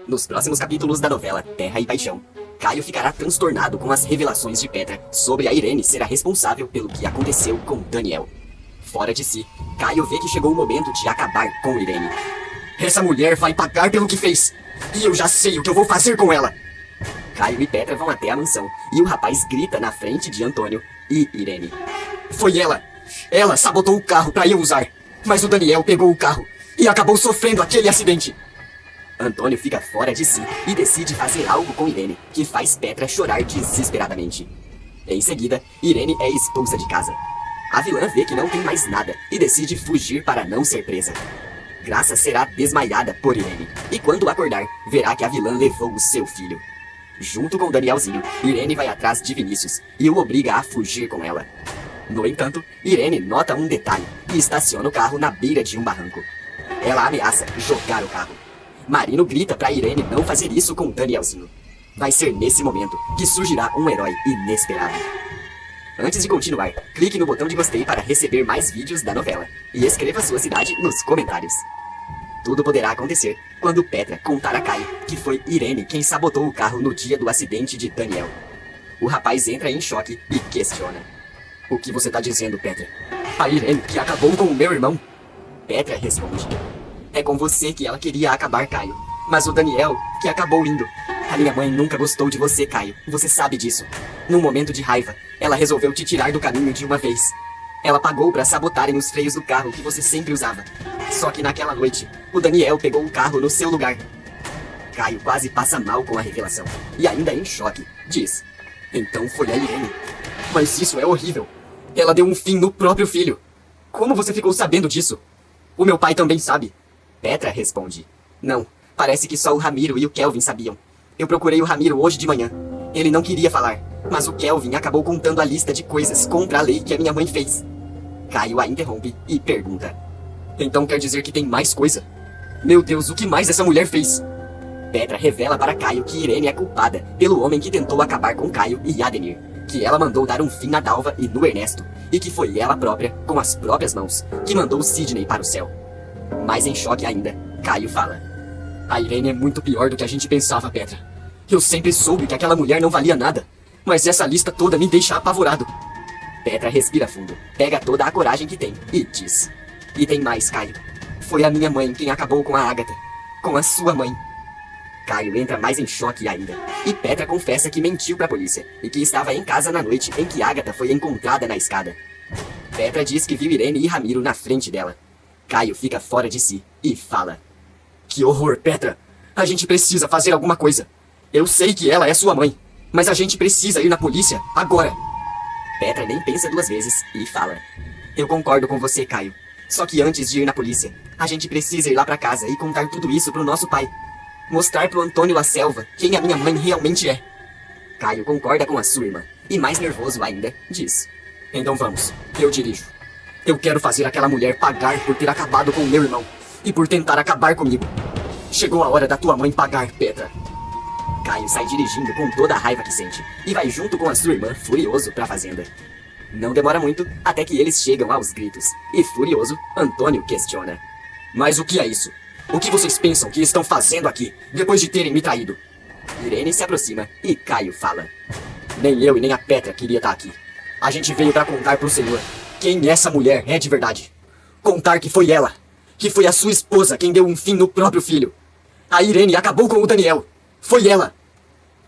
Nos próximos capítulos da novela Terra e Paixão, Caio ficará transtornado com as revelações de Petra sobre a Irene ser a responsável pelo que aconteceu com Daniel. Fora de si, Caio vê que chegou o momento de acabar com Irene. Essa mulher vai pagar pelo que fez, e eu já sei o que eu vou fazer com ela. Caio e Petra vão até a mansão, e o rapaz grita na frente de Antônio e Irene. Foi ela! Ela sabotou o carro para eu usar, mas o Daniel pegou o carro e acabou sofrendo aquele acidente. Antônio fica fora de si e decide fazer algo com Irene, que faz Petra chorar desesperadamente. Em seguida, Irene é expulsa de casa. A vilã vê que não tem mais nada e decide fugir para não ser presa. Graça será desmaiada por Irene, e quando acordar, verá que a vilã levou o seu filho. Junto com Danielzinho, Irene vai atrás de Vinícius e o obriga a fugir com ela. No entanto, Irene nota um detalhe e estaciona o carro na beira de um barranco. Ela ameaça jogar o carro. Marino grita pra Irene não fazer isso com Danielzinho. Vai ser nesse momento que surgirá um herói inesperado. Antes de continuar, clique no botão de gostei para receber mais vídeos da novela e escreva sua cidade nos comentários. Tudo poderá acontecer quando Petra contar a Caio que foi Irene quem sabotou o carro no dia do acidente de Daniel. O rapaz entra em choque e questiona. O que você tá dizendo, Petra? A Irene que acabou com o meu irmão? Petra responde. É com você que ela queria acabar, Caio. Mas o Daniel que acabou indo. A minha mãe nunca gostou de você, Caio. Você sabe disso. Num momento de raiva, ela resolveu te tirar do caminho de uma vez. Ela pagou pra sabotarem os freios do carro que você sempre usava. Só que naquela noite, o Daniel pegou o carro no seu lugar. Caio quase passa mal com a revelação. E ainda em choque, diz. Então foi a Irene. Mas isso é horrível. Ela deu um fim no próprio filho. Como você ficou sabendo disso? O meu pai também sabe. Petra responde. Não, parece que só o Ramiro e o Kelvin sabiam. Eu procurei o Ramiro hoje de manhã. Ele não queria falar, mas o Kelvin acabou contando a lista de coisas contra a lei que a minha mãe fez. Caio a interrompe e pergunta. Então quer dizer que tem mais coisa? Meu Deus, o que mais essa mulher fez? Petra revela para Caio que Irene é culpada pelo homem que tentou acabar com Caio e Adenir, que ela mandou dar um fim na Dalva e no Ernesto, e que foi ela própria, com as próprias mãos, que mandou Sidney para o céu. Mais em choque ainda, Caio fala. A Irene é muito pior do que a gente pensava, Petra. Eu sempre soube que aquela mulher não valia nada, mas essa lista toda me deixa apavorado. Petra respira fundo, pega toda a coragem que tem e diz. E tem mais, Caio. Foi a minha mãe quem acabou com a Agatha. Com a sua mãe. Caio entra mais em choque ainda, e Petra confessa que mentiu pra polícia e que estava em casa na noite em que Agatha foi encontrada na escada. Petra diz que viu Irene e Ramiro na frente dela. Caio fica fora de si e fala. Que horror, Petra! A gente precisa fazer alguma coisa. Eu sei que ela é sua mãe, mas a gente precisa ir na polícia agora. Petra nem pensa duas vezes e fala. Eu concordo com você, Caio. Só que antes de ir na polícia, a gente precisa ir lá pra casa e contar tudo isso pro nosso pai. Mostrar pro Antônio La Selva quem a minha mãe realmente é. Caio concorda com a sua irmã, e mais nervoso ainda, diz. Então vamos, eu dirijo. Eu quero fazer aquela mulher pagar por ter acabado com o meu irmão, e por tentar acabar comigo. Chegou a hora da tua mãe pagar, Petra. Caio sai dirigindo com toda a raiva que sente, e vai junto com a sua irmã furioso pra fazenda. Não demora muito, até que eles chegam aos gritos, e furioso, Antônio questiona. Mas o que é isso? O que vocês pensam que estão fazendo aqui, depois de terem me traído? Irene se aproxima e Caio fala. Nem eu e nem a Petra queria estar aqui. A gente veio pra contar pro senhor quem essa mulher é de verdade. Contar que foi ela, que foi a sua esposa quem deu um fim no próprio filho. A Irene acabou com o Daniel. Foi ela.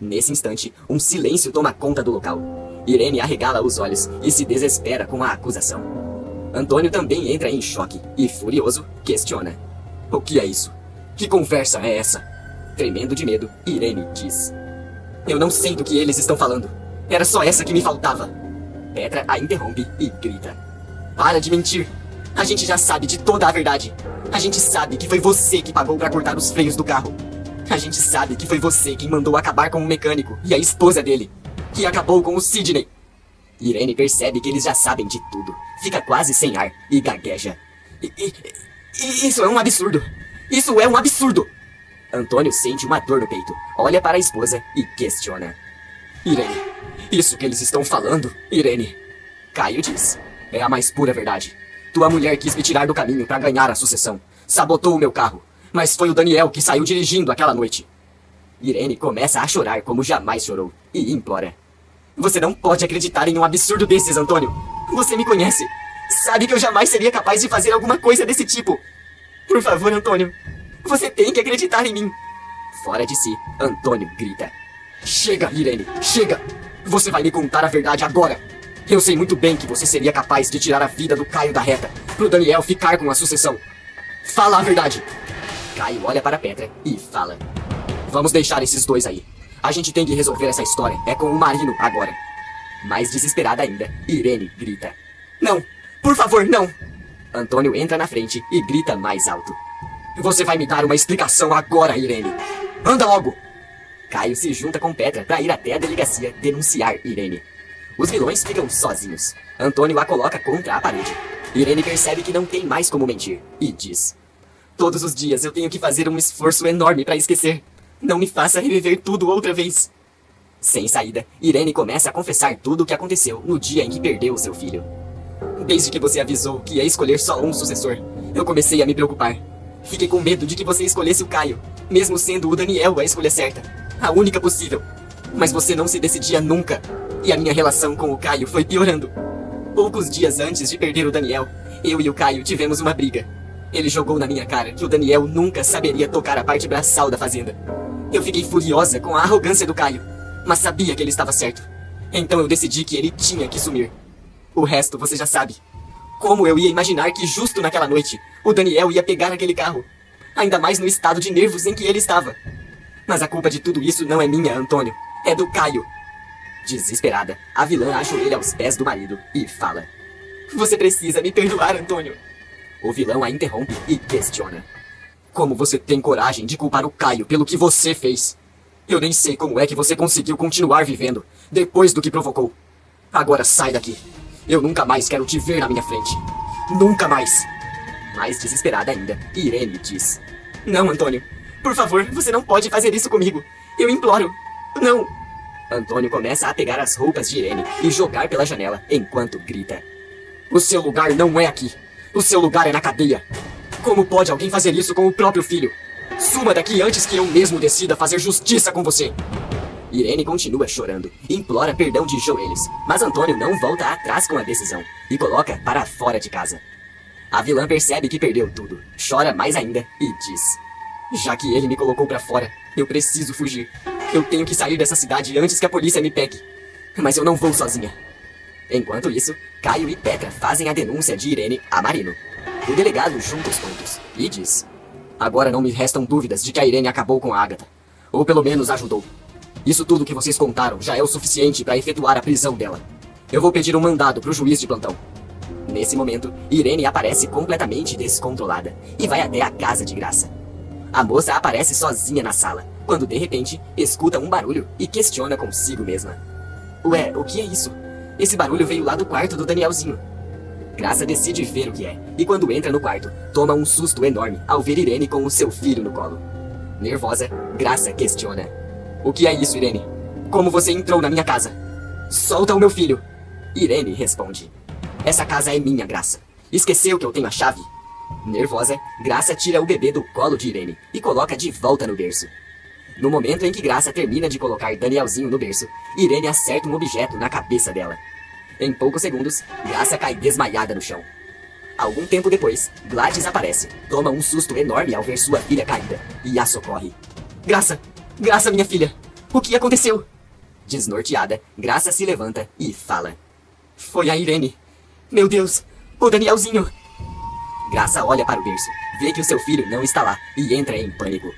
Nesse instante, um silêncio toma conta do local. Irene arregala os olhos e se desespera com a acusação. Antônio também entra em choque e, furioso, questiona. O que é isso? Que conversa é essa? Tremendo de medo, Irene diz. Eu não sei do que eles estão falando. Era só essa que me faltava. Petra a interrompe e grita. Para de mentir. A gente já sabe de toda a verdade. A gente sabe que foi você que pagou pra cortar os freios do carro. A gente sabe que foi você quem mandou acabar com o mecânico e a esposa dele, que acabou com o Sidney. Irene percebe que eles já sabem de tudo. Fica quase sem ar e gagueja. Isso é um absurdo. Isso é um absurdo. Antônio sente uma dor no peito, olha para a esposa e questiona. Irene, isso que eles estão falando, Irene. Caio diz. É a mais pura verdade. Tua mulher quis me tirar do caminho para ganhar a sucessão. Sabotou o meu carro. Mas foi o Daniel que saiu dirigindo aquela noite. Irene começa a chorar como jamais chorou e implora. Você não pode acreditar em um absurdo desses, Antônio. Você me conhece. Sabe que eu jamais seria capaz de fazer alguma coisa desse tipo. Por favor, Antônio. Você tem que acreditar em mim. Fora de si, Antônio grita. Chega, Irene, chega! Você vai me contar a verdade agora. Eu sei muito bem que você seria capaz de tirar a vida do Caio da reta, pro Daniel ficar com a sucessão. Fala a verdade. Caio olha para Petra e fala. Vamos deixar esses dois aí. A gente tem que resolver essa história. É com o Marino agora. Mais desesperada ainda, Irene grita. Não! Por favor, não! Antônio entra na frente e grita mais alto. Você vai me dar uma explicação agora, Irene. Anda logo! Caio se junta com Petra para ir até a delegacia denunciar Irene. Os vilões ficam sozinhos. Antônio a coloca contra a parede. Irene percebe que não tem mais como mentir e diz. Todos os dias eu tenho que fazer um esforço enorme para esquecer. Não me faça reviver tudo outra vez. Sem saída, Irene começa a confessar tudo o que aconteceu no dia em que perdeu seu filho. Desde que você avisou que ia escolher só um sucessor, eu comecei a me preocupar. Fiquei com medo de que você escolhesse o Caio, mesmo sendo o Daniel a escolha certa, a única possível. Mas você não se decidia nunca, e a minha relação com o Caio foi piorando. Poucos dias antes de perder o Daniel, eu e o Caio tivemos uma briga. Ele jogou na minha cara que o Daniel nunca saberia tocar a parte braçal da fazenda. Eu fiquei furiosa com a arrogância do Caio, mas sabia que ele estava certo. Então eu decidi que ele tinha que sumir. O resto você já sabe. Como eu ia imaginar que justo naquela noite, o Daniel ia pegar aquele carro? Ainda mais no estado de nervos em que ele estava. Mas a culpa de tudo isso não é minha, Antônio. É do Caio. Desesperada, a vilã ajoelha aos pés do marido e fala. Você precisa me perdoar, Antônio. O vilão a interrompe e questiona. Como você tem coragem de culpar o Caio pelo que você fez? Eu nem sei como é que você conseguiu continuar vivendo, depois do que provocou. Agora sai daqui. Eu nunca mais quero te ver na minha frente. Nunca mais. Mais desesperada ainda, Irene diz. Não, Antônio. Por favor, você não pode fazer isso comigo. Eu imploro. Não. Antônio começa a pegar as roupas de Irene e jogar pela janela enquanto grita. O seu lugar não é aqui. O seu lugar é na cadeia. Como pode alguém fazer isso com o próprio filho? Suma daqui antes que eu mesmo decida fazer justiça com você. Irene continua chorando, implora perdão de joelhos, mas Antônio não volta atrás com a decisão e coloca para fora de casa. A vilã percebe que perdeu tudo, chora mais ainda e diz. Já que ele me colocou para fora, eu preciso fugir. Eu tenho que sair dessa cidade antes que a polícia me pegue. Mas eu não vou sozinha. Enquanto isso, Caio e Petra fazem a denúncia de Irene a Marino. O delegado junta os pontos e diz. Agora não me restam dúvidas de que a Irene acabou com a Agatha. Ou pelo menos ajudou. Isso tudo que vocês contaram já é o suficiente para efetuar a prisão dela. Eu vou pedir um mandado para o juiz de plantão. Nesse momento, Irene aparece completamente descontrolada e vai até a casa de Graça. A moça aparece sozinha na sala, quando de repente escuta um barulho e questiona consigo mesma. Ué, o que é isso? Esse barulho veio lá do quarto do Danielzinho. Graça decide ver o que é, e quando entra no quarto, toma um susto enorme ao ver Irene com o seu filho no colo. Nervosa, Graça questiona. O que é isso, Irene? Como você entrou na minha casa? Solta o meu filho! Irene responde. Essa casa é minha, Graça. Esqueceu que eu tenho a chave? Nervosa, Graça tira o bebê do colo de Irene e coloca de volta no berço. No momento em que Graça termina de colocar Danielzinho no berço, Irene acerta um objeto na cabeça dela. Em poucos segundos, Graça cai desmaiada no chão. Algum tempo depois, Gladys aparece, toma um susto enorme ao ver sua filha caída e a socorre. Graça! Graça, minha filha! O que aconteceu? Desnorteada, Graça se levanta e fala. Foi a Irene. Meu Deus! O Danielzinho! Graça olha para o berço, vê que o seu filho não está lá e entra em pânico.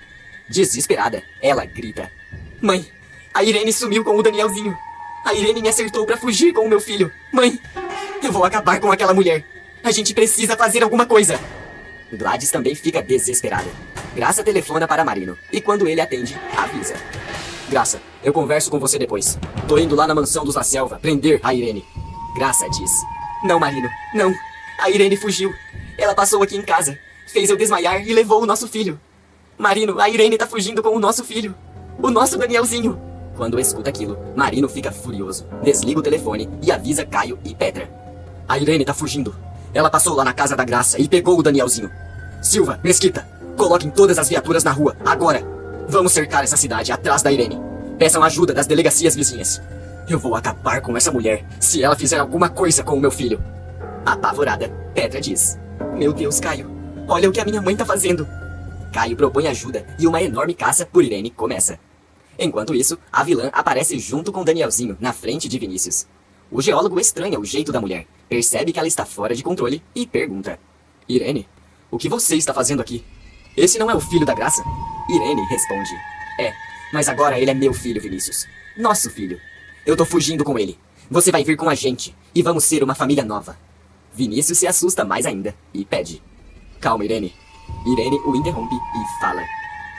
Desesperada, ela grita. Mãe, a Irene sumiu com o Danielzinho. A Irene me acertou para fugir com o meu filho. Mãe, eu vou acabar com aquela mulher. A gente precisa fazer alguma coisa. Gladys também fica desesperada. Graça telefona para Marino e quando ele atende, avisa. Graça, eu converso com você depois. Tô indo lá na mansão dos La Selva prender a Irene. Graça diz. Não, Marino, não. A Irene fugiu. Ela passou aqui em casa, fez eu desmaiar e levou o nosso filho. Marino, a Irene tá fugindo com o nosso filho. O nosso Danielzinho. Quando escuta aquilo, Marino fica furioso, desliga o telefone e avisa Caio e Petra. A Irene tá fugindo. Ela passou lá na casa da Graça e pegou o Danielzinho. Silva, Mesquita, coloquem todas as viaturas na rua, agora. Vamos cercar essa cidade atrás da Irene. Peçam ajuda das delegacias vizinhas. Eu vou acabar com essa mulher se ela fizer alguma coisa com o meu filho. Apavorada, Petra diz: Meu Deus, Caio, olha o que a minha mãe tá fazendo. Caio propõe ajuda e uma enorme caça por Irene começa. Enquanto isso, a vilã aparece junto com Danielzinho na frente de Vinícius. O geólogo estranha o jeito da mulher, percebe que ela está fora de controle e pergunta: Irene, o que você está fazendo aqui? Esse não é o filho da Graça? Irene responde: É, mas agora ele é meu filho, Vinícius. Nosso filho. Eu tô fugindo com ele. Você vai vir com a gente e vamos ser uma família nova. Vinícius se assusta mais ainda e pede: Calma, Irene. Irene o interrompe e fala: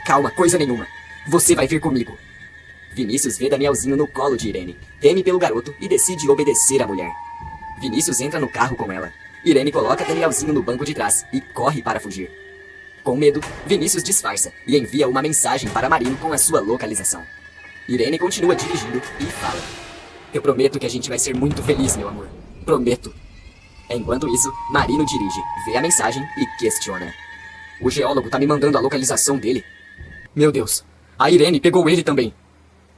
Calma, coisa nenhuma. Você vai vir comigo. Vinícius vê Danielzinho no colo de Irene, teme pelo garoto e decide obedecer à mulher. Vinícius entra no carro com ela. Irene coloca Danielzinho no banco de trás e corre para fugir. Com medo, Vinícius disfarça e envia uma mensagem para Marino com a sua localização. Irene continua dirigindo e fala: Eu prometo que a gente vai ser muito feliz, meu amor. Prometo. Enquanto isso, Marino dirige, vê a mensagem e questiona: O geólogo tá me mandando a localização dele? Meu Deus, a Irene pegou ele também.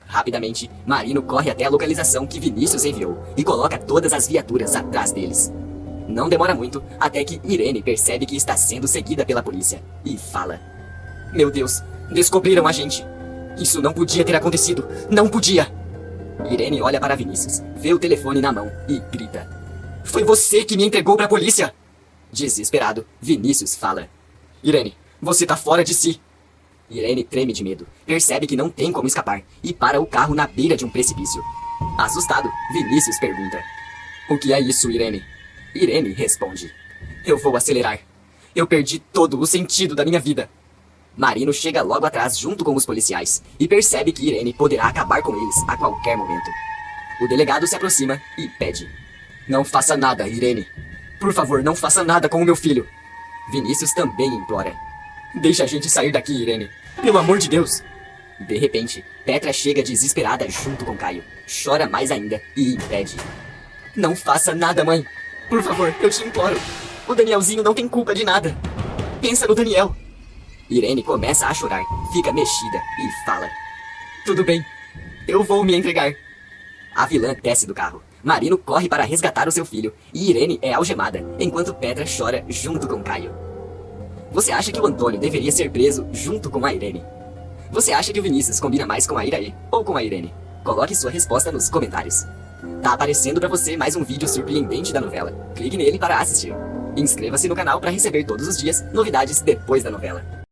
Rapidamente, Marino corre até a localização que Vinícius enviou e coloca todas as viaturas atrás deles. Não demora muito até que Irene percebe que está sendo seguida pela polícia e fala: Meu Deus, descobriram a gente. Isso não podia ter acontecido, não podia. Irene olha para Vinícius, vê o telefone na mão e grita: Foi você que me entregou para a polícia! Desesperado, Vinícius fala: Irene, você tá fora de si. Irene treme de medo, percebe que não tem como escapar e para o carro na beira de um precipício. Assustado, Vinícius pergunta: O que é isso, Irene? Irene responde: Eu vou acelerar. Eu perdi todo o sentido da minha vida. Marino chega logo atrás junto com os policiais e percebe que Irene poderá acabar com eles a qualquer momento. O delegado se aproxima e pede: Não faça nada, Irene. Por favor, não faça nada com o meu filho. Vinícius também implora: Deixa a gente sair daqui, Irene. Pelo amor de Deus. De repente, Petra chega desesperada junto com Caio. Chora mais ainda e impede: Não faça nada, mãe. Por favor, eu te imploro. O Danielzinho não tem culpa de nada. Pensa no Daniel. Irene começa a chorar, fica mexida e fala: Tudo bem, eu vou me entregar. A vilã desce do carro. Marino corre para resgatar o seu filho e Irene é algemada, enquanto Petra chora junto com Caio. Você acha que o Antônio deveria ser preso junto com a Irene? Você acha que o Vinícius combina mais com a Iraí ou com a Irene? Coloque sua resposta nos comentários. Tá aparecendo para você mais um vídeo surpreendente da novela. Clique nele para assistir. Inscreva-se no canal para receber todos os dias novidades depois da novela.